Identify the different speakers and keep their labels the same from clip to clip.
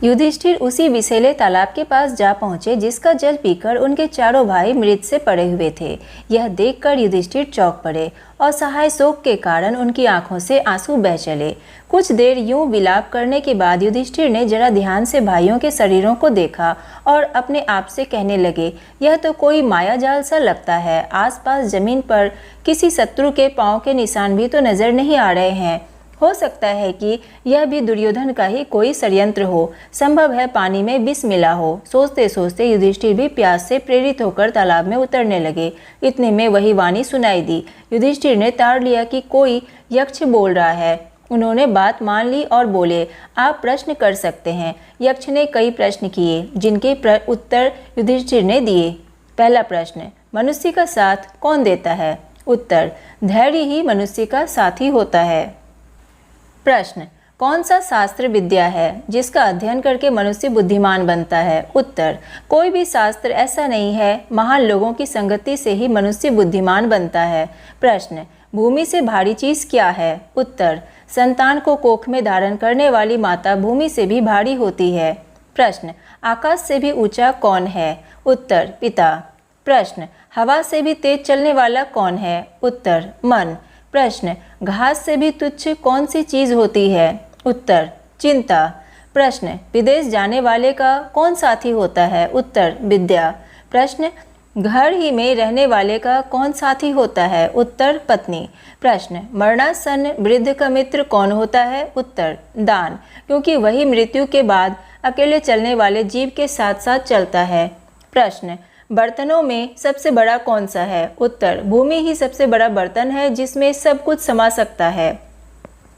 Speaker 1: युधिष्ठिर उसी विषैले तालाब के पास जा पहुंचे जिसका जल पीकर उनके चारों भाई मृत से पड़े हुए थे। यह देखकर युधिष्ठिर चौंक पड़े। असहाय शोक के कारण उनकी आंखों से आंसू बह चले। कुछ देर यूं विलाप करने के बाद युधिष्ठिर ने जरा ध्यान से भाइयों के शरीरों को देखा और अपने आप से कहने लगे, यह तो कोई माया जाल सा लगता है। आसपास जमीन पर किसी शत्रु के पांव के निशान भी तो नजर नहीं आ रहे हैं। हो सकता है कि यह भी दुर्योधन का ही कोई षड्यंत्र हो। संभव है पानी में विष मिला हो। सोचते सोचते युधिष्ठिर भी प्यास से प्रेरित होकर तालाब में उतरने लगे। इतने में वही वाणी सुनाई दी। युधिष्ठिर ने ताड़ लिया कि कोई यक्ष बोल रहा है। उन्होंने बात मान ली और बोले, आप प्रश्न कर सकते हैं। यक्ष ने कई प्रश्न किए जिनके उत्तर युधिष्ठिर ने दिए। पहला प्रश्न, मनुष्य का साथ कौन देता है? उत्तर, धैर्य ही मनुष्य का साथी होता है। प्रश्न, कौन सा शास्त्र विद्या है जिसका अध्ययन करके मनुष्य बुद्धिमान बनता है? उत्तर, कोई भी शास्त्र ऐसा नहीं है। महान लोगों की संगति से ही मनुष्य बुद्धिमान बनता है। प्रश्न, भूमि से भारी चीज क्या है? उत्तर, संतान को कोख में धारण करने वाली माता भूमि से भी भारी होती है। प्रश्न, आकाश से भी ऊंचा कौन है? उत्तर, पिता। प्रश्न, हवा से भी तेज चलने वाला कौन है? उत्तर, मन। प्रश्न, घास से भी तुच्छ कौन सी चीज होती है? उत्तर, चिंता। प्रश्न, विदेश जाने वाले का कौन साथी होता है? उत्तर, विद्या। प्रश्न, घर ही में रहने वाले का कौन साथी होता है? उत्तर, पत्नी। प्रश्न, मरणासन्न वृद्ध का मित्र कौन होता है? उत्तर, दान, क्योंकि वही मृत्यु के बाद अकेले चलने वाले जीव के साथ साथ चलता है। प्रश्न, बर्तनों में सबसे बड़ा कौन सा है? उत्तर, भूमि ही सबसे बड़ा बर्तन है जिसमें सब कुछ समा सकता है।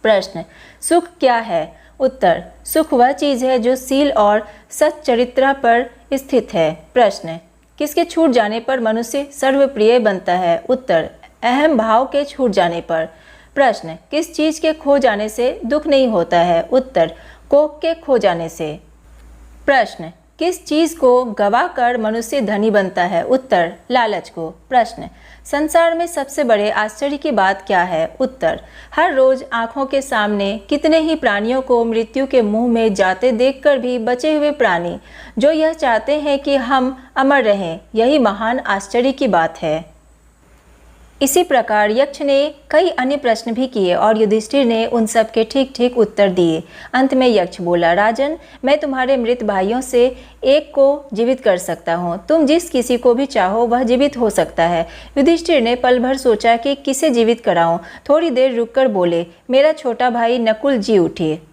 Speaker 1: प्रश्न, सुख क्या है? उत्तर, सुख वह चीज़ है जो शील और सच्चरित्रा पर स्थित है। प्रश्न, किसके छूट जाने पर मनुष्य सर्वप्रिय बनता है? उत्तर, अहम भाव के छूट जाने पर। प्रश्न, किस चीज़ के खो जाने से दुख नहीं होता है? उत्तर, कोख के खो जाने से। प्रश्न, किस चीज़ को गवा कर मनुष्य धनी बनता है? उत्तर, लालच को। प्रश्न, संसार में सबसे बड़े आश्चर्य की बात क्या है? उत्तर, हर रोज आंखों के सामने कितने ही प्राणियों को मृत्यु के मुंह में जाते देखकर भी बचे हुए प्राणी जो यह चाहते हैं कि हम अमर रहें, यही महान आश्चर्य की बात है। इसी प्रकार यक्ष ने कई अन्य प्रश्न भी किए और युधिष्ठिर ने उन सब के ठीक ठीक उत्तर दिए। अंत में यक्ष बोला, राजन, मैं तुम्हारे मृत भाइयों से एक को जीवित कर सकता हूँ। तुम जिस किसी को भी चाहो वह जीवित हो सकता है। युधिष्ठिर ने पल भर सोचा कि किसे जीवित कराऊं। थोड़ी देर रुककर बोले, मेरा छोटा भाई नकुल जी उठे।